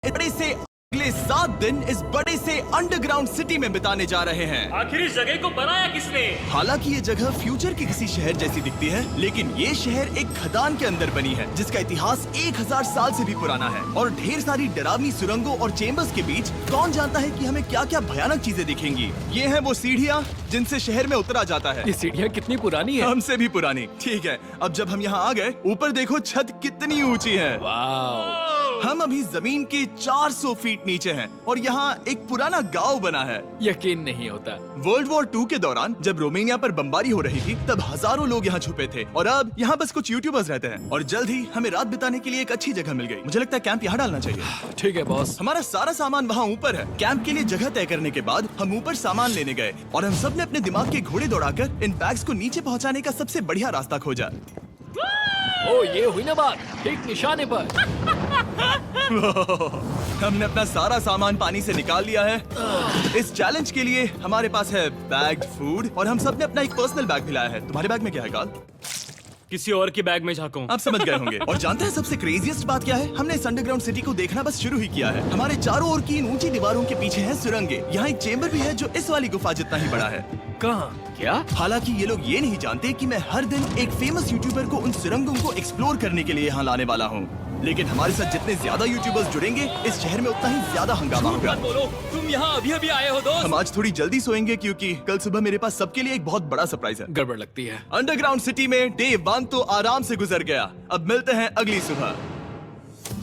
बड़े से अगले 7 दिन इस बड़े से अंडरग्राउंड सिटी में बिताने जा रहे हैं। आखिर इस जगह को बनाया किसने? हालांकि ये जगह फ्यूचर के किसी शहर जैसी दिखती है, लेकिन ये शहर एक खदान के अंदर बनी है जिसका इतिहास 1000 साल से भी पुराना है और ढेर सारी डरावनी सुरंगों और चेम्बर्स के बीच कौन जानता है कि हमें क्या क्या भयानक चीजें दिखेंगी। ये है वो सीढ़ियाँ जिनसे शहर में उतरा जाता है। ये सीढ़ियाँ कितनी पुरानी है? हमसे भी पुरानी। ठीक है, अब जब हम यहाँ आ गए, ऊपर देखो छत कितनी ऊंची है। वाव! हम अभी जमीन के 400 फीट नीचे हैं और यहाँ एक पुराना गांव बना है। यकीन नहीं होता। वर्ल्ड वॉर 2 के दौरान जब रोमानिया पर बमबारी हो रही थी तब हजारों लोग यहाँ छुपे थे और अब यहाँ बस कुछ यूट्यूबर्स रहते हैं और जल्द ही हमें रात बिताने के लिए एक अच्छी जगह मिल गई। मुझे लगता है कैंप यहाँ डालना चाहिए। ठीक है बॉस। हमारा सारा सामान वहाँ ऊपर है। कैंप के लिए जगह तय करने के बाद हम ऊपर सामान लेने गए और हम सब ने अपने दिमाग के घोड़े दौड़ाकर इन बैग्स को नीचे पहुँचाने का सबसे बढ़िया रास्ता खोजा। ओ, ये हुई ना बात, ठीक निशाने पर। हमने अपना सारा सामान पानी से निकाल लिया है। इस चैलेंज के लिए हमारे पास है बैग्ड फूड और हम सब ने अपना एक पर्सनल बैग भी लाया है। तुम्हारे बैग में क्या है काल? किसी और की बैग में झांकूं। आप समझ गए होंगे। और जानते हैं सबसे क्रेजीएस्ट बात क्या है? हमने इस अंडरग्राउंड सिटी को देखना बस शुरू ही किया है। हमारे चारों ओर की इन ऊंची दीवारों के पीछे है सुरंगें। यहाँ एक चेम्बर भी है जो इस वाली गुफा जितना ही बड़ा है। कहाँ? क्या? हालांकि ये लोग ये नहीं जानते कि मैं हर दिन एक फेमस यूट्यूबर को उन सुरंगों को एक्सप्लोर करने के लिए यहाँ लाने वाला हूँ। लेकिन हमारे साथ जितने ज्यादा यूट्यूबर्स जुड़ेंगे इस शहर में उतना ही ज्यादा हंगामा होगा। मत बोलो, तुम यहाँ अभी अभी आए हो दोस्त। हम आज थोड़ी जल्दी सोएंगे क्योंकि कल सुबह मेरे पास सबके लिए एक बहुत बड़ा सरप्राइज है। गड़बड़ लगती है। अंडरग्राउंड सिटी में डे 1 तो आराम से गुजर गया। अब मिलते हैं अगली सुबह।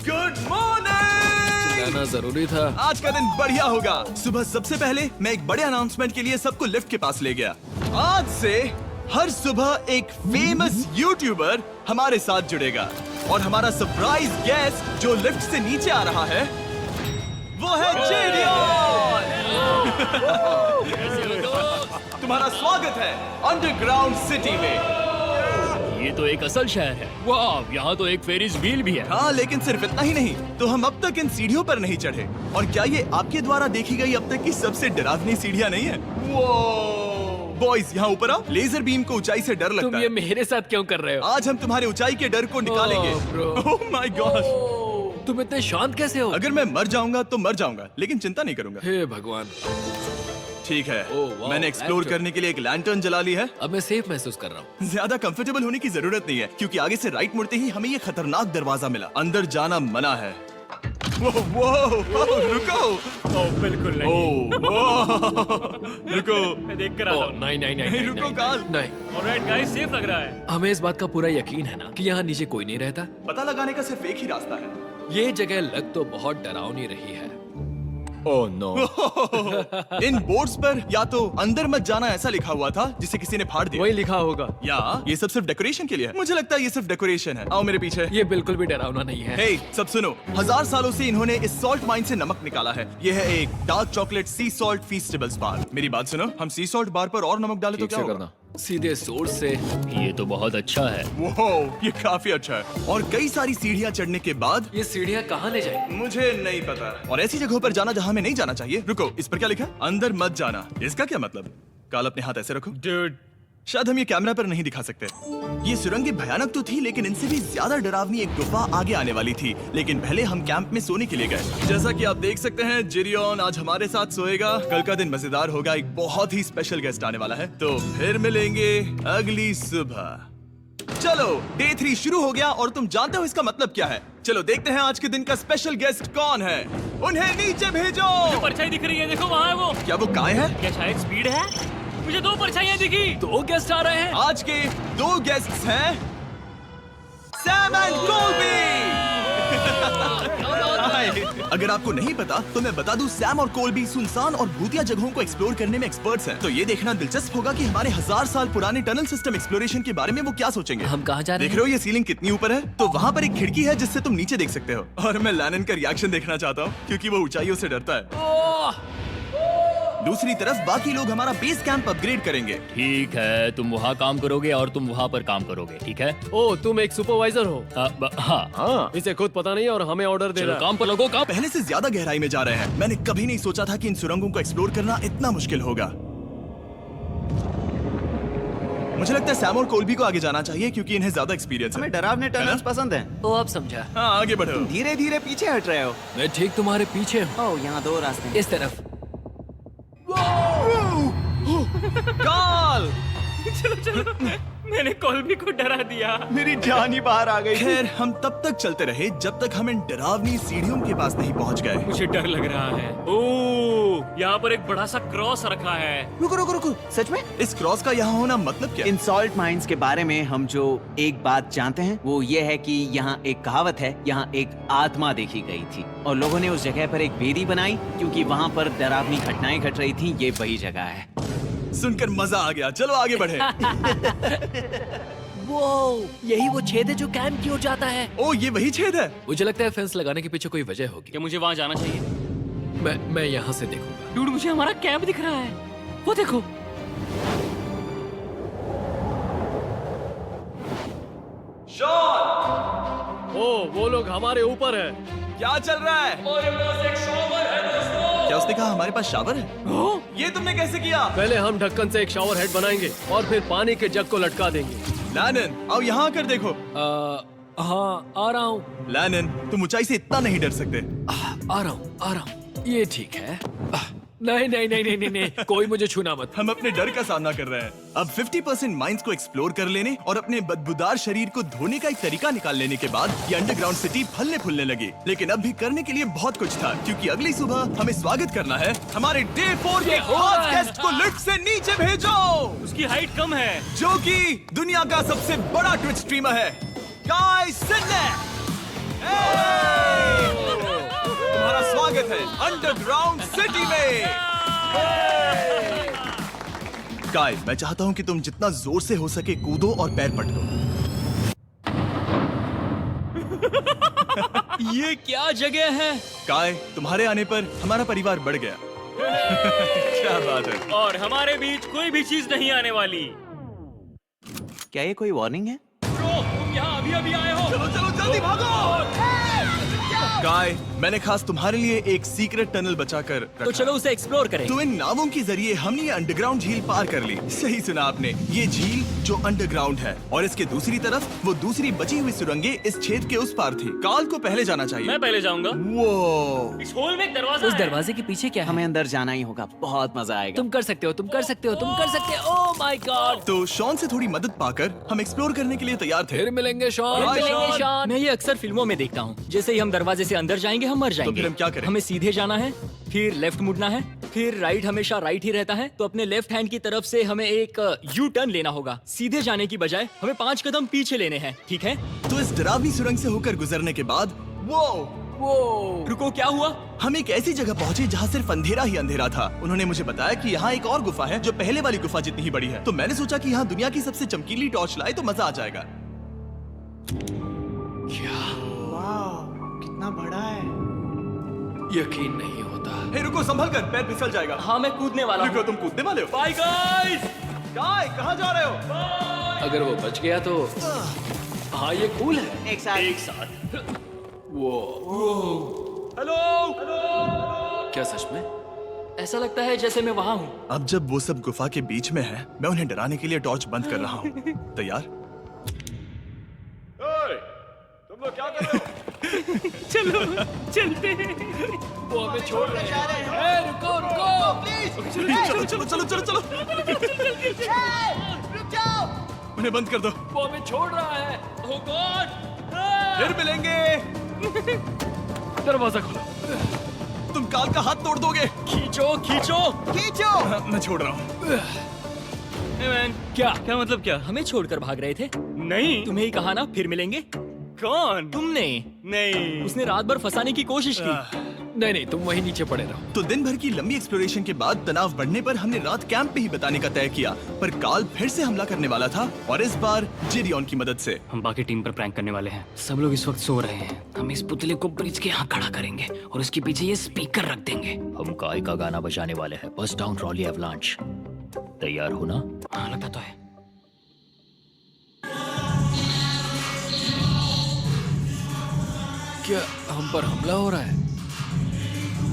Good morning! जाना जरूरी था। आज का दिन बढ़िया होगा। सुबह सबसे पहले मैं एक बड़े अनाउंसमेंट के लिए सबको लिफ्ट के पास ले गया। आज से हर सुबह एक फेमस यूट्यूबर हमारे साथ जुड़ेगा और हमारा सरप्राइज गेस्ट जो लिफ्ट से नीचे आ रहा है वो है जेडियन। तुम्हारा स्वागत है अंडरग्राउंड सिटी में। ये तो एक असल शहर है। वाह, यहाँ तो एक फेरिस व्हील भी है। हाँ, लेकिन सिर्फ इतना ही नहीं, तो हम अब तक इन सीढ़ियों पर नहीं चढ़े। और क्या ये आपके द्वारा देखी गई अब तक की सबसे डरावनी सीढ़ियाँ नहीं है? बॉयज यहाँ ऊपर आओ। लेजर बीम को ऊंचाई से डर लगता तुम है। ये मेरे साथ क्यों कर रहे हो? आज हम तुम्हारे ऊंचाई के डर को निकालेंगे। bro. Oh my God! तुम इतने शांत कैसे हो? अगर मैं मर जाऊंगा तो मर जाऊंगा, लेकिन चिंता नहीं करूंगा। हे भगवान। ठीक है, वाह, मैंने एक्सप्लोर लैंटर्न। करने के लिए एक लैंटर्न जला ली है। अब मैं सेफ महसूस कर रहा हूँ। ज्यादा कंफर्टेबल होने की जरूरत नहीं है क्योंकि आगे से राइट मुड़ते ही हमें ये खतरनाक दरवाजा मिला। अंदर जाना मना है। वो रुको। बिल्कुल नहीं। रुको। मैं देख कर आता हूँ। नहीं नहीं नहीं नहीं, नहीं, रुको नहीं, काल। नहीं। ऑलराइट गाइस, सेफ लग रहा है। हमें इस बात का पूरा यकीन है ना कि यहाँ नीचे कोई नहीं रहता। पता लगाने का सिर्फ एक ही रास्ता है। ये जगह लग तो बहुत डरावनी रही है। Oh no. इन बोर्ड्स पर या तो अंदर मत जाना ऐसा लिखा हुआ था जिसे किसी ने फाड़ दिया, वही लिखा होगा। या ये सब सिर्फ डेकोरेशन के लिए है। मुझे लगता है ये सिर्फ डेकोरेशन है। आओ मेरे पीछे। ये बिल्कुल भी डरावना नहीं है। हे, सब सुनो। 1000 सालों से इन्होंने इस सॉल्ट माइन से नमक निकाला है। ये है एक डार्क चॉकलेट सी सॉल्ट फीस्टेबल्स बार। मेरी बात सुनो, हम सी सॉल्ट बार पर और नमक डाले तो ठीक क्या से होगा? करना। सीधे सोर्स से। ये तो बहुत अच्छा है। वो ये काफी अच्छा है। और कई सारी सीढ़ियाँ चढ़ने के बाद ये सीढ़ियाँ कहाँ ले जाएंगी? मुझे नहीं पता। और ऐसी जगहों पर जाना जहाँ हमें नहीं जाना चाहिए। रुको, इस पर क्या लिखा है? अंदर मत जाना। इसका क्या मतलब? काल अपने हाथ ऐसे रखो। डूड, शायद हम ये कैमरा पर नहीं दिखा सकते। ये सुरंगें भयानक तो थी, लेकिन इनसे भी ज्यादा डरावनी एक गुफा आगे आने वाली थी। लेकिन पहले हम कैंप में सोने के लिए गए। जैसा कि आप देख सकते हैं, जेरियन आज हमारे साथ सोएगा। कल का दिन मजेदार होगा। एक बहुत ही स्पेशल गेस्ट आने वाला है। तो फिर मिलेंगे अगली सुबह। चलो, डे 3 शुरू हो गया और तुम जानते हो इसका मतलब क्या है? चलो देखते हैं आज के दिन का स्पेशल गेस्ट कौन है। उन्हें नीचे भेजो। परछाई दिख रही है, देखो वहाँ है वो। क्या वो काय है? क्या शायद स्पीड है? मुझे 2 परछाइयाँ दिखी। 2 गेस्ट आ रहे हैं। आज के 2 गेस्ट्स हैं सैम एंड कोलबी। अगर आपको नहीं पता तो मैं बता दूं, सैम और कोलबी सुनसान और भूतिया जगहों को एक्सप्लोर करने में एक्सपर्ट्स हैं। तो ये देखना दिलचस्प होगा कि हमारे 1000 साल पुराने टनल सिस्टम एक्सप्लोरेशन के बारे में वो क्या सोचेंगे। हम कहाँ जा रहे देख रहे हो ये सीलिंग कितनी ऊपर है? तो वहाँ पर एक खिड़की है जिससे तुम नीचे देख सकते हो। और मैं लैनन का रिएक्शन देखना चाहता हूँ क्योंकि वो ऊंचाइयों से डरता है। दूसरी तरफ बाकी लोग हमारा बेस कैंप अपग्रेड करेंगे। ठीक है, तुम वहाँ काम करोगे और तुम वहाँ पर काम करोगे, ठीक है? ओ, तुम एक सुपरवाइजर हो? हाँ। इसे खुद पता नहीं और हमें ऑर्डर दे चलो रहा है। काम पर लगो, काम। पहले से ज्यादा गहराई में जा रहे हैं। मैंने कभी नहीं सोचा था कि इन सुरंगों को एक्सप्लोर करना इतना मुश्किल होगा। मुझे लगता है सैम और कोल्बी को आगे जाना चाहिए क्योंकि इन्हें ज्यादा एक्सपीरियंस है। हमें डरावने टनल्स पसंद हैं। ओ अब समझा। हाँ आगे बढ़ो। धीरे धीरे पीछे हट रहे हो। मैं ठीक तुम्हारे पीछे हूँ। ओह, यहाँ 2 रास्ते हैं। इस तरफ। काल! मैंने कोल्बी को डरा दिया। मेरी जान ही बाहर आ गई। खैर हम तब तक चलते रहे जब तक हम इन डरावनी सीढ़ियों के पास नहीं पहुंच गए। मुझे डर लग रहा है। ओह, यहाँ पर एक बड़ा सा क्रॉस रखा है। रुको रुको रुको, सच में? इस क्रॉस का यहाँ होना मतलब क्या? इन सॉल्ट माइंस के बारे में हम जो एक बात जानते हैं वो ये है कि यहाँ एक कहावत है, यहाँ एक आत्मा देखी गई थी और लोगों ने उस जगह पर एक वेदी बनाई क्योंकि वहाँ पर डरावनी घटनाएं घट रही थी। ये वही जगह है। सुनकर मजा आ गया, चलो आगे बढ़े। वो यही वो छेद है जो कैंप की ओर जाता है। ओ ये वही छेद है। मुझे लगता है फेंस लगाने के पीछे कोई वजह होगी। क्या मुझे वहाँ जाना चाहिए? मैं यहाँ से देखूंगा। डूड, मुझे हमारा कैंप दिख रहा है। वो देखो। शॉन! ओ वो लोग हमारे ऊपर है। क्या चल रहा है? क्या उसने कहा हमारे पास शावर है? ये तुमने कैसे किया? पहले हम ढक्कन से एक शावर हेड बनाएंगे और फिर पानी के जग को लटका देंगे। लैनन आओ यहाँ आकर देखो। हाँ आ रहा हूँ। लैनन तुम ऊंचाई से इतना नहीं डर सकते। आ रहा हूँ। ये ठीक है। नहीं नहीं नहीं नहीं नहीं नहीं, कोई मुझे छूना मत। हम अपने डर का सामना कर रहे हैं। अब 50% माइंस को एक्सप्लोर कर लेने और अपने बदबूदार शरीर को धोने का एक तरीका निकाल लेने के बाद ये अंडरग्राउंड सिटी फलने फूलने लगी। लेकिन अब भी करने के लिए बहुत कुछ था क्योंकि अगली सुबह हमें स्वागत करना है हमारे डे 4 के खास गेस्ट को लिफ्ट से नीचे भेजो, उसकी हाइट कम है। जो कि दुनिया का सबसे बड़ा ट्विच स्ट्रीमर है, काई सिडनेक। तुम्हारा स्वागत है अंडरग्राउंड सिटी में। काई, मैं चाहता हूँ कि तुम जितना जोर से हो सके कूदो और पैर पटको। ये क्या जगह है? काय, तुम्हारे आने पर हमारा परिवार बढ़ गया। क्या बात है। और हमारे बीच कोई भी चीज नहीं आने वाली। क्या ये कोई वार्निंग है? ब्रो, तुम यहाँ अभी अभी आए हो। चलो चलो जल्दी भागो। काय, मैंने खास तुम्हारे लिए एक सीक्रेट टनल बचाकर रखा। तो चलो उसे एक्सप्लोर करें। तो इन नावों के जरिए हमने ये अंडरग्राउंड झील पार कर ली। सही सुना आपने, ये झील जो अंडरग्राउंड है और इसके दूसरी तरफ वो दूसरी बची हुई सुरंगें इस छेद के उस पार थी। काल को पहले जाना चाहिए। मैं पहले जाऊंगा। वो इस होल में एक दरवाजा उस है। दरवाजे के पीछे क्या है? हमें अंदर जाना ही होगा, बहुत मजा आएगा। तुम कर सकते हो, तुम कर सकते हो, तुम कर सकते हो। Oh my God. तो शॉन से थोड़ी मदद पाकर हम एक्सप्लोर करने के लिए तैयार थे। फिर मिलेंगे शॉन। Bye, Sean। मैं ये अक्सर फिल्मों में देखता हूँ। जैसे ही हम दरवाजे से अंदर जाएंगे हम मर जाएंगे। फिर हम क्या करें? हमें सीधे जाना है, फिर लेफ्ट मुड़ना है, फिर राइट हमेशा राइट ही रहता है। तो अपने लेफ्ट हैंड की तरफ से हमें एक यू टर्न लेना होगा। सीधे जाने की बजाय हमें 5 कदम पीछे लेने हैं, ठीक है? तो इस डरावनी सुरंग से होकर गुजरने के बाद वो रुको, क्या हुआ? हम एक ऐसी जगह पहुंचे जहाँ सिर्फ अंधेरा ही अंधेरा था। उन्होंने मुझे बताया कि यहाँ एक और गुफा है जो पहले वाली गुफा जितनी ही बड़ी है। तो मैंने सोचा कि यहाँ दुनिया की सबसे चमकीली टॉर्च लाए तो मजा आ जाएगा। कितना बड़ा है। यकीन नहीं होता। हे रुको, संभल कर, पैर फिसल जाएगा। हाँ, मैं कूदने वाला रुको, हूँ। तुम कूदने वाले हो? Bye guys. काय, कहाँ जा रहे हो? अगर वो बच गया तो हाँ ये कूल है। एक साथ। एक साथ। वो हेलो। क्या सच में? ऐसा लगता है जैसे मैं वहाँ हूँ। अब जब वो सब गुफा के बीच में है, मैं उन्हें डराने के लिए टॉर्च बंद कर रहा हूँ। तैयार? तुम लोग क्या कर रहे हो? चलो चलते हैं। वो हमें छोड़ रहे हैं। रुको रुको। चलो चलो चलो चलो चलो। उन्हें बंद कर दो। वो हमें छोड़ रहा है। Oh God! फिर मिलेंगे। दरवाजा खोलो। तुम काल का हाथ तोड़ दोगे। खींचो खींचो। हाँ, मैं छोड़ रहा हूँ। क्या मतलब क्या? हमें छोड़कर भाग रहे थे? नहीं, तुम्हें ही कहा ना फिर मिलेंगे। कौन? तुमने? नहीं, उसने रात भर फंसाने की कोशिश की। नहीं नहीं, तुम वहीं नीचे पड़े रहो। तो दिन भर की लंबी एक्सप्लोरेशन के बाद तनाव बढ़ने पर हमने रात कैंप पे ही बिताने का तय किया। पर काल फिर से हमला करने वाला था और इस बार जिरियन की मदद से। हम बाकी टीम पर प्रैंक करने वाले हैं। सब लोग इस वक्त सो रहे हैं। हम इस पुतले को ब्रिज के यहाँ खड़ा करेंगे और उसके पीछे ये स्पीकर रख देंगे। हम काय का गाना बजाने वाले हैं, बस डाउन रॉली एवलांच। तैयार हो ना? हाँ, लगता तो है। क्या हम पर हमला हो रहा है?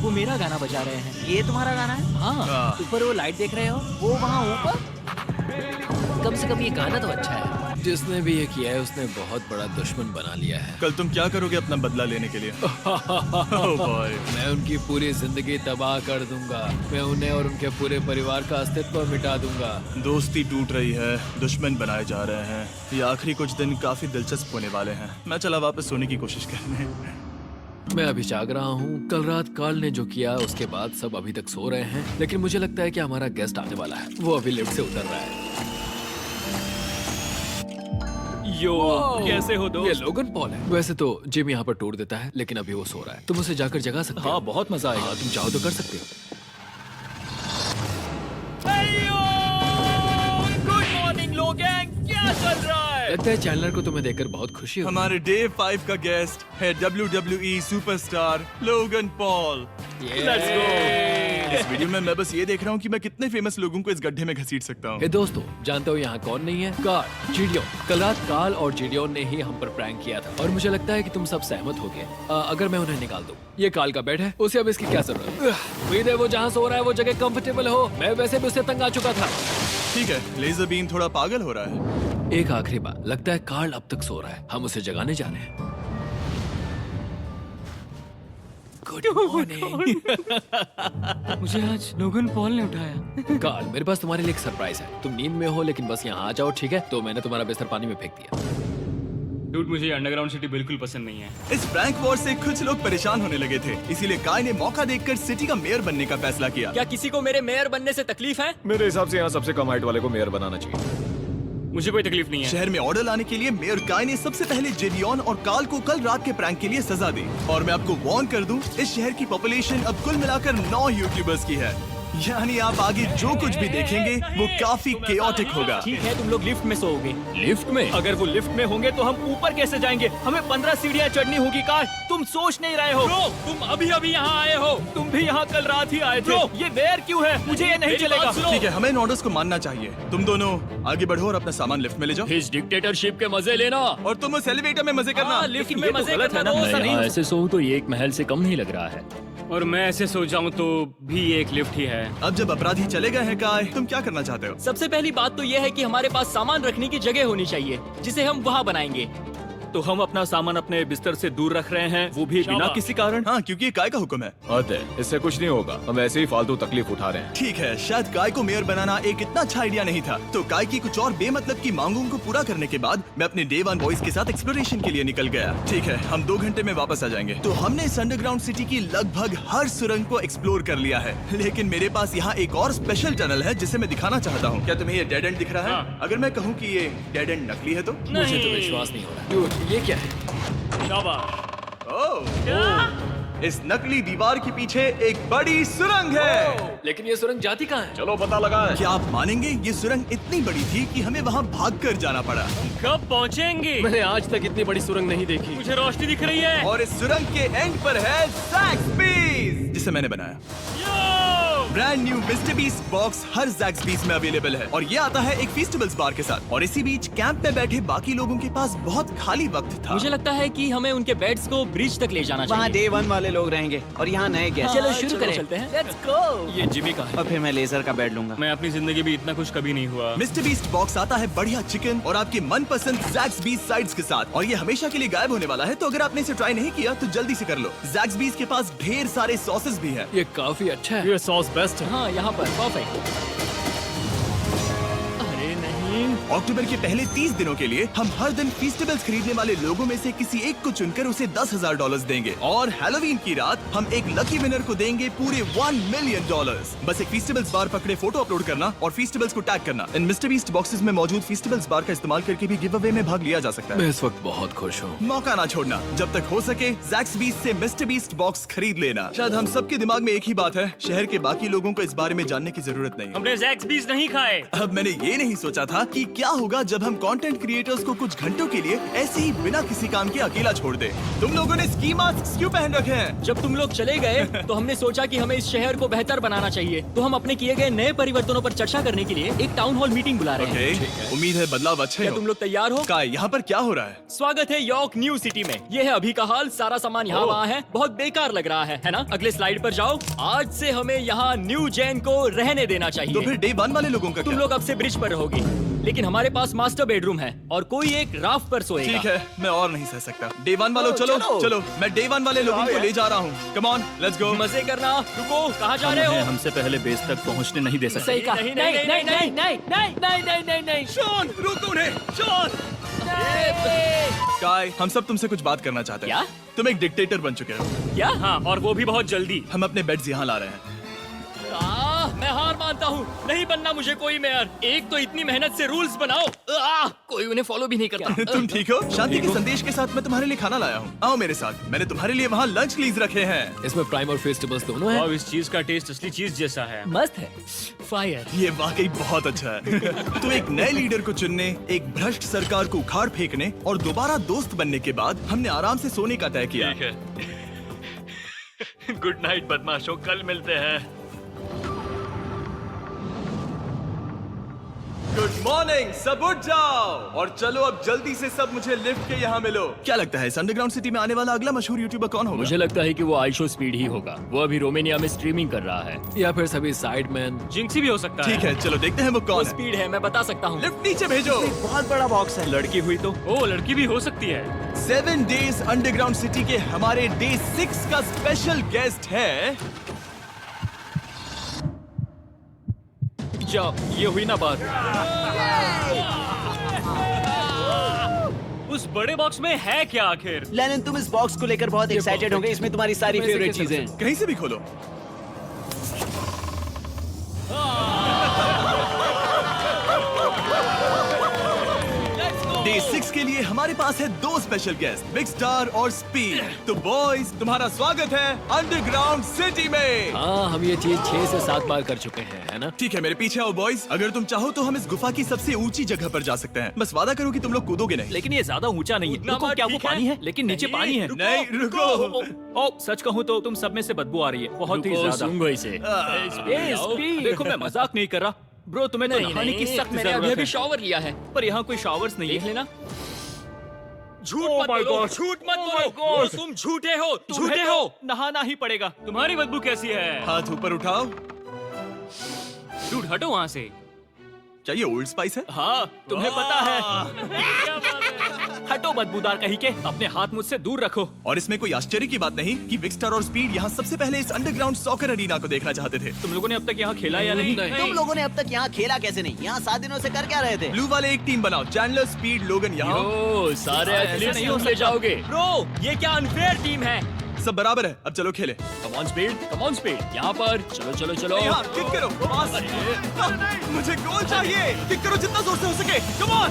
वो मेरा गाना बजा रहे हैं। ये तुम्हारा गाना है? हाँ, ऊपर वो लाइट देख रहे हो? वो वहाँ ऊपर? कम से कम ये गाना तो अच्छा है। जिसने भी ये किया है उसने बहुत बड़ा दुश्मन बना लिया है। कल तुम क्या करोगे अपना बदला लेने के लिए? Oh boy. मैं उनकी पूरी जिंदगी तबाह कर दूंगा। मैं उन्हें और उनके पूरे परिवार का अस्तित्व मिटा दूंगा। दोस्ती टूट रही है, दुश्मन बनाए जा रहे हैं। ये आखिरी कुछ दिन काफी दिलचस्प होने वाले हैं। मैं चला वापस सोने की कोशिश करने। मैं अभी जाग रहा हूँ। कल रात कार्ल ने जो किया उसके बाद सब अभी तक सो रहे हैं, लेकिन मुझे लगता है कि हमारा गेस्ट आने वाला है। वो अभी लिफ्ट से उतर रहा है। यो, कैसे हो ये दोस्त? लोगन पॉल है। वैसे तो जिम यहाँ पर टूट देता है, लेकिन अभी वो सो रहा है। तुम उसे जाकर जगा सकते हो। हाँ, बहुत मजा आएगा। हाँ, तुम चाहो तो कर सकते हो। गुड मॉर्निंग लोगैंग, क्या चल रहा है? लगता है चैनलर को तुम्हें देखकर बहुत खुशी होगी। हमारे डे 5 का गेस्ट है WWE superstar Logan Paul. Let's go. इस वीडियो में मैं बस ये देख रहा हूँ कि मैं कितने फेमस लोगों को इस गड्ढे में घसीट सकता हूँ। हे दोस्तों, जानते हो यहाँ कौन नहीं है? कार्ल, जीडियोन। कल रात कार्ल और जीडियोन ने ही हम पर प्रैंक किया था और मुझे लगता है कि तुम सब सहमत हो गए। अगर मैं उन्हें निकाल दूं। ये कार्ल का बेड है, उसे अब इसकी क्या जरूरत? उम्मीद है वो जहाँ सो रहा है वो जगह कंफर्टेबल हो। मैं वैसे भी उससे तंग आ चुका था। ठीक है, लेजर बीम थोड़ा पागल हो रहा है। एक आखिरी बात, लगता है कार्ल अब तक सो रहा है। हम उसे जगाने जा रहे हैं। Good morning. मुझे आज लोगन पॉल ने उठाया। कार्ल, मेरे पास तुम्हारे लिए एक सरप्राइज है। तुम नींद में हो लेकिन बस यहाँ आ जाओ, ठीक है? तो मैंने तुम्हारा बिस्तर पानी में फेंक दिया। डूड, मुझे अंडरग्राउंड सिटी बिल्कुल पसंद नहीं है। इस प्रैंक वॉर से कुछ लोग परेशान होने लगे थे, इसीलिए काय ने मौका देखकर सिटी का मेयर बनने का फैसला किया। क्या किसी को मेरे मेयर बनने से तकलीफ है? मेरे हिसाब से यहाँ सबसे कम हाइट वाले को मेयर बनाना चाहिए। मुझे कोई तकलीफ नहीं है। शहर में ऑर्डर लाने के लिए मेयर काय ने सबसे पहले जेडियन और कार्ल को कल रात के प्रैंक के लिए सजा दी। और मैं आपको वार्न कर दूं, इस शहर की पॉपुलेशन अब कुल मिलाकर 9 यूट्यूबर्स की है। यानी आप आगे जो कुछ भी देखेंगे वो काफी केओटिक होगा। ठीक है, तुम लोग लिफ्ट में सोओगे। लिफ्ट में? अगर वो लिफ्ट में होंगे तो हम ऊपर कैसे जाएंगे? हमें 15 सीढ़ियाँ चढ़नी होगी। कार, तुम सोच नहीं रहे हो। तुम अभी अभी यहाँ आए हो। तुम भी यहाँ कल रात ही आए थे। ये देर क्यों है? मुझे ये नहीं चलेगा। ठीक है, हमें इन ऑर्डर्स को मानना चाहिए। तुम दोनों आगे बढ़ो और अपना सामान लिफ्ट में ले जाओ। इस डिक्टेटरशिप के मजे लेना और तुम उस एलिवेटर में मजे करना। लिफ्ट में मजे करना दोस्त। मैं यहाँ ऐसे सोऊं तो ये एक महल से कम नहीं लग रहा है। और मैं ऐसे सो जाऊं तो भी एक लिफ्ट ही है। अब जब अपराधी चले गए हैं काय, तुम क्या करना चाहते हो? सबसे पहली बात तो यह है कि हमारे पास सामान रखने की जगह होनी चाहिए, जिसे हम वहाँ बनाएंगे। तो हम अपना सामान अपने बिस्तर से दूर रख रहे हैं, वो भी बिना किसी कारण। हाँ, क्योंकि ये काय का हुक्म है। अतः इससे कुछ नहीं होगा, हम ऐसे ही फालतू तकलीफ उठा रहे हैं। ठीक है, शायद काय को मेयर बनाना एक इतना अच्छा आइडिया नहीं था। तो काय की कुछ और बेमतलब की मांगों को पूरा करने के बाद मैं अपने डे 1 बॉयज के साथ एक्सप्लोरेशन के लिए निकल गया। ठीक है, हम 2 घंटे में वापस आ जाएंगे। तो हमने इस अंडरग्राउंड सिटी की लगभग हर सुरंग को एक्सप्लोर कर लिया है, लेकिन मेरे पास यहाँ एक और स्पेशल टनल है जिसे मैं दिखाना चाहता हूँ। क्या तुम्हें ये डेड एंड दिख रहा है? हाँ। अगर मैं कहूँ कि ये डेड एंड नकली है तो? मुझे तो विश्वास नहीं हो रहा। Dude, ये क्या है? ओह, इस नकली दीवार के पीछे एक बड़ी सुरंग है। लेकिन ये सुरंग जाती कहाँ है? चलो पता लगाएं। क्या आप मानेंगे, ये सुरंग इतनी बड़ी थी कि हमें वहाँ भागकर जाना पड़ा। कब पहुँचेंगे? मैंने आज तक इतनी बड़ी सुरंग नहीं देखी। मुझे रोशनी दिख रही है। और इस सुरंग के एंड पर है ज़ैक्सबीज़, जिसे मैंने बनाया। Brand new Mr Beast box हर ज़ैक्सबीज़ में अवेलेबल है और ये आता है एक फेस्टिवल्स बार के साथ। और इसी बीच कैंप में बैठे बाकी लोगों के पास बहुत खाली वक्त था। मुझे लगता है कि हमें उनके बेड्स को ब्रिज तक ले जाना वहाँ चाहिए। डे 1 वाले लोग रहेंगे और यहाँ नए गेस्ट। चलो शुरू करें। चलते हैं। Let's go. ये जिमी का है। और फिर मैं लेजर का बेड लूंगा। मैं अपनी जिंदगी में इतना खुश कभी नहीं हुआ। मिस्टर बीस्ट बॉक्स आता है बढ़िया चिकन और आपके मनपसंद ज़ैक्सबीज़ साइड्स के साथ, और ये हमेशा के लिए गायब होने वाला है। तो अगर आपने इसे ट्राई नहीं किया तो जल्दी से कर लो। ज़ैक्सबीज़ के पास ढेर सारे सॉसेस भी हैं। ये काफी अच्छा है। ये सॉस बेस्ट है। हाँ, यहाँ पर परफेक्ट। अरे नहीं, अक्टूबर के पहले 30 दिनों के लिए हम हर दिन फेस्टिवल्स खरीदने वाले लोगों में से किसी एक को चुनकर उसे $10,000 देंगे और हैलोवीन की रात हम एक लकी विनर को देंगे पूरे $1 मिलियन। बस एक फेस्टिवल्स बार पकड़े फोटो अपलोड करना और फेस्टिवल्स को टैग करना। इन मिस्टर बीस्ट बॉक्सेस में मौजूद फेस्टिवल्स बार का इस्तेमाल करके भी गिव अवे में भाग लिया जा सकता है। मैं इस वक्त बहुत खुश हूँ। मौका ना छोड़ना, जब तक हो सके ज़ैक्सबीज़ से मिस्टर बीस्ट बॉक्स खरीद लेना। शायद हम सबके दिमाग में एक ही बात है, शहर के बाकी लोगों को इस बारे में जानने की जरूरत नहीं। हमने ज़ैक्सबीज़ नहीं खाए। अब मैंने ये नहीं सोचा था कि क्या होगा जब हम कंटेंट क्रिएटर्स को कुछ घंटों के लिए ऐसे ही बिना किसी काम के अकेला छोड़ दे। तुम लोगों ने स्की मास्क क्यों पहन रखे हैं? जब तुम लोग चले गए तो हमने सोचा कि हमें इस शहर को बेहतर बनाना चाहिए। तो हम अपने किए गए नए परिवर्तनों पर चर्चा करने के लिए एक टाउन हॉल मीटिंग बुला रहे हैं। ओके, उम्मीद है बदलाव अच्छे क्या हो। तुम लोग तैयार हो? काय, यहाँ पर क्या हो रहा है? स्वागत है यॉर्क न्यू सिटी में। ये है अभी का हाल। सारा सामान यहाँ वहाँ है। बहुत बेकार लग रहा है ना? अगले स्लाइड पर जाओ। आज से हमें यहाँ न्यू जेन को रहने देना तो चाहिए। फिर डे 1 वाले लोगों का तुम क्या? लोग अब से ब्रिज पर रहोगे। लेकिन हमारे पास मास्टर बेडरूम है और कोई एक राफ्ट पर सोएगा। ठीक है, मैं और नहीं सह सकता। डे 1 वालों चलो चलो, मैं डे 1 वाले लोगों को ले जा रहा हूँ। Come on, let's go. मजे करना। रुको, कहाँ जा रहे हो? हमसे पहले बेस तक पहुंचने नहीं दे सकते। सही कहा। नहीं, नहीं नहीं, नहीं नहीं, नहीं नहीं नहीं नहीं नहीं नहीं शॉन, रुक उन्हें, शॉन। काय, हम सब तुमसे कुछ बात करना चाहते हैं। क्या? तुम एक डिक्टेटर बन चुके हो। क्या? हाँ, और वो भी बहुत जल्दी। हम अपने बेड्स यहाँ ला रहे हैं। मैं हार मानता हूँ, नहीं बनना मुझे कोई मेयर। एक तो इतनी मेहनत से रूल्स बनाओ, कोई उन्हें फॉलो भी नहीं करता। तुम ठीक हो? शांति के संदेश के साथ मैं तुम्हारे लिए खाना लाया हूँ। आओ मेरे साथ, मैंने तुम्हारे लिए वहाँ लंच लीज रखे हैं। इसमें प्राइम और फेस्टिवल्स दोनों हैं। अब इस चीज का टेस्ट असली चीज जैसा है। मस्त है। फायर। ये वाकई बहुत अच्छा है। तुम एक नए लीडर को चुनने, एक भ्रष्ट सरकार को उखाड़ फेंकने और दोबारा दोस्त बनने के बाद हमने आराम से सोने का तय किया। गुड नाइट बदमाशों, कल मिलते हैं। गुड मॉर्निंग, सब उठ जाओ और चलो अब जल्दी से सब मुझे लिफ्ट के यहाँ मिलो। क्या लगता है इस अंडरग्राउंड सिटी में आने वाला अगला मशहूर यूट्यूबर कौन होगा? मुझे लगता है कि वो आइशो स्पीड ही होगा। वो अभी रोमेनिया में स्ट्रीमिंग कर रहा है। या फिर सभी साइडमैन। जिंक्सी भी हो सकता ठीक है, चलो देखते हैं वो कौन है। स्पीड है, मैं बता सकता हूँ। लिफ्ट नीचे भेजो। बहुत बड़ा बॉक्स है। लड़की हुई तो ओ, लड़की भी हो सकती है। 7 डेज अंडरग्राउंड सिटी के हमारे डे 6 का स्पेशल गेस्ट है। जाओ, ये हुई ना बात। उस बड़े बॉक्स में है क्या आखिर? लेनिन, तुम इस बॉक्स को लेकर बहुत एक्साइटेड होंगे। इसमें तुम्हारी सारी फेवरेट चीजें हैं। कहीं से भी खोलो। डे 6 के लिए हमारे पास है 2 स्पेशल गेस्ट, बिग स्टार और स्पीड। तो बॉयज, तुम्हारा स्वागत है अंडरग्राउंड सिटी में। हाँ, हम ये चीज 6 से 7 बार कर चुके हैं, है ना? ठीक है, मेरे पीछे आओ बॉयज। अगर तुम चाहो तो हम इस गुफा की सबसे ऊंची जगह पर जा सकते हैं। बस वादा करो कि तुम लोग कूदोगे नहीं। लेकिन ये ज्यादा ऊंचा नहीं है। रुको, क्या वो पानी है? लेकिन नीचे पानी है। नहीं, रुको। ओ, सच कहूँ तो तुम सब में से बदबू आ रही है, बहुत ही ज्यादा। देखो, मैं मजाक नहीं कर रहा ब्रो, तुम्हें तो नहाने की सख्त मैंने अभी जरूरत अभी है। शॉवर लिया है। पर यहाँ कोई शॉवर्स नहीं देख है। लेना। झूठ Oh मत my बोलो, God. झूठ मत Oh my बोलो। God. तुम झूठे हो, तुम्हें झूठे तो हो। नहाना ही पड़ेगा। तुम्हारी बदबू कैसी है? हाथ ऊपर उठाओ। डूड, हटो वहाँ से। क्या ये ओल्ड स्पाइस है? हाँ, तुम्हें पता है। हटो बदबूदार कहीं के, अपने हाथ मुझसे दूर रखो। और इसमें कोई आश्चर्य की बात नहीं कि बिग स्टार और स्पीड यहाँ सबसे पहले इस अंडरग्राउंड सॉकर अरीना को देखना चाहते थे। तुम लोगों ने अब तक यहाँ खेला या नहीं? तुम लोगों ने अब तक यहाँ खेला कैसे नहीं? यहाँ 7 दिनों से कर क्या रहे थे? ब्लू वाले एक टीम बनाओ, चैंडलर, स्पीड, लोगन यहाँ। ओ, सारे ऐसा एथलीट्स नहीं तुम हो ले सकता। जाओगे। ब्रो, ये क्या अनफेयर टीम है। सब बराबर है, अब चलो खेले। Come on speed, come on speed. यहाँ पर चलो चलो चलो। यहाँ किक करो, पास। मुझे गोल चाहिए। किक करो जितना जोर से हो सके। Come on.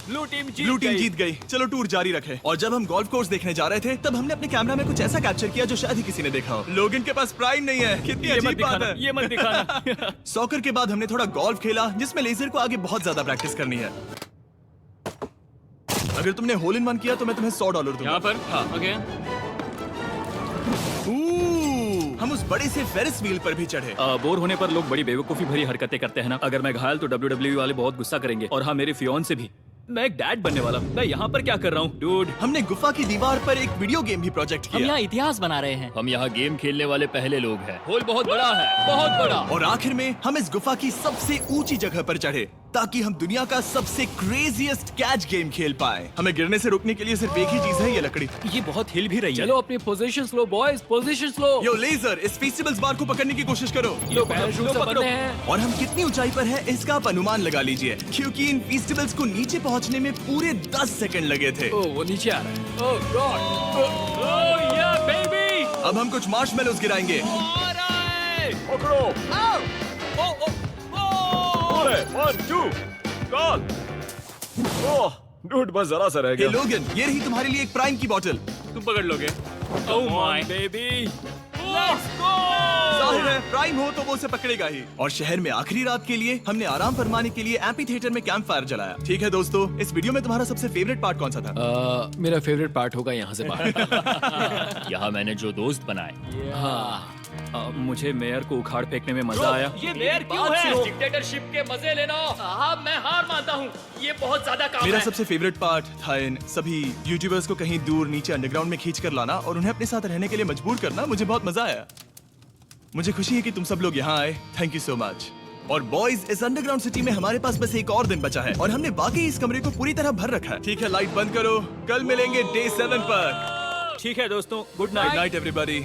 Blue team blue team जीत गई। चलो टूर जारी रखे। और जब हम गोल्फ कोर्स देखने जा रहे थे तब हमने अपने कैमरा में कुछ ऐसा कैप्चर किया जो शायद ही किसी ने देखा हो। लोगन के पास प्राइम नहीं है। कितनी ये मत अजीब बात दिखाना, है। ये मत दिखाना। सॉकर के बाद हमने थोड़ा गोल्फ खेला जिसमें लेजर को आगे बहुत ज्यादा प्रैक्टिस करनी है। अगर तुमने होल इन वन किया तो मैं तुम्हें $100 दूंगा। यहाँ पर हाँ। ओके। हम उस बड़े से फेरिस व्हील पर भी चढ़े। बोर होने पर लोग बड़ी बेवकूफी भरी हरकतें करते हैं ना। अगर मैं घायल तो WWE वाले बहुत गुस्सा करेंगे, और हाँ, मेरे फियोन से भी। मैं एक डैड बनने वाला हूँ। मैं यहाँ पर क्या कर रहा हूँ डूड? हमने गुफा की दीवार पर एक वीडियो गेम भी प्रोजेक्ट हम किया। यहाँ इतिहास बना रहे हैं। हम यहाँ गेम खेलने वाले पहले लोग हैं। होल बहुत बड़ा है, बहुत बड़ा। और आखिर में हम इस गुफा की सबसे ऊंची जगह पर चढ़े ताकि हम दुनिया का सबसे क्रेजीएस्ट कैच गेम खेल पाए। हमें गिरने से रोकने के लिए सिर्फ एक ही चीज है, ये लकड़ी। ये बहुत हिल भी रही है। चलो अपनी पोजीशंस लो बॉयज, पोजीशंस लो। यो लेजर, इस फेस्टिवल्स बार को पकड़ने की कोशिश करो। लो पैराशूट से बंधे हैं। और हम कितनी ऊंचाई पर है इसका आप अनुमान लगा लीजिए, क्योंकि इन फेस्टिवल्स को नीचे पहुंचने में पूरे 10 सेकंड लगे थे। ओ, वो नीचे आ रहा है। ओह गॉड। ओह या बेबी। अब हम कुछ मार्शमेलोस गिराएंगे। पकड़ो। अरे 1 2 कॉल। ओह डूड, बस जरा सा रह हे गया। लोगन, ये रही तुम्हारे लिए एक प्राइम की बोतल। तुम पकड़ लोगे? Oh my baby. जाहिर है प्राइम हो तो वो उसे पकड़ेगा ही। और शहर में आखिरी रात के लिए हमने आराम फरमाने के लिए एम्पी थिएटर में कैंप फायर जलाया। ठीक है दोस्तों, इस वीडियो में तुम्हारा सबसे फेवरेट पार्ट कौन सा था? मेरा फेवरेट पार्ट होगा यहाँ से बाहर। यहाँ मैंने जो दोस्त बनाए। हाँ, मुझे मेयर को उखाड़ फेंकने में मजा आया। ये मेयर क्यों है? डिक्टेटरशिप के मजे लेना। साहब, मैं हार मानता हूँ। ये बहुत ज्यादा काम मेरा है। सबसे फेवरेट पार्ट था इन सभी यूट्यूबर्स को कहीं दूर नीचे अंडरग्राउंड में खींच कर लाना और उन्हें अपने साथ रहने के लिए मजबूर करना। मुझे बहुत मजा आया। मुझे खुशी है कि तुम सब लोग यहाँ आए। Thank you so much. और बॉयज, इस अंडरग्राउंड सिटी में हमारे पास बस एक और दिन बचा है और हमने वाकई इस कमरे को पूरी तरह भर रखा है। ठीक है, लाइट बंद करो। कल मिलेंगे डे 7 पर। ठीक है दोस्तों, गुड नाइट। Night everybody.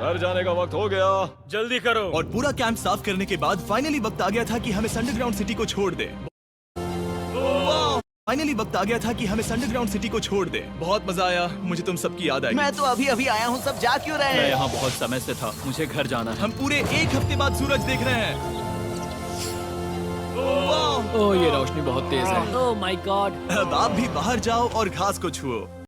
घर जाने का वक्त हो गया। जल्दी करो। और पूरा कैंप साफ करने के बाद फाइनली वक्त आ गया था कि हम इस अंडरग्राउंड सिटी को छोड़ दे। फाइनली वक्त आ गया था कि हम इस अंडरग्राउंड सिटी को छोड़ दे। बहुत मजा आया। मुझे तुम सबकी याद आई। मैं तो अभी अभी आया हूँ, सब जा क्यों रहे मैं हैं? यहाँ बहुत समय से था, मुझे घर जाना है। हम पूरे एक हफ्ते बाद सूरज देख रहे हैं। वाह! ओह ये रोशनी बहुत तेज है। Oh my God. अब आप भी बाहर जाओ और घास को छुओ।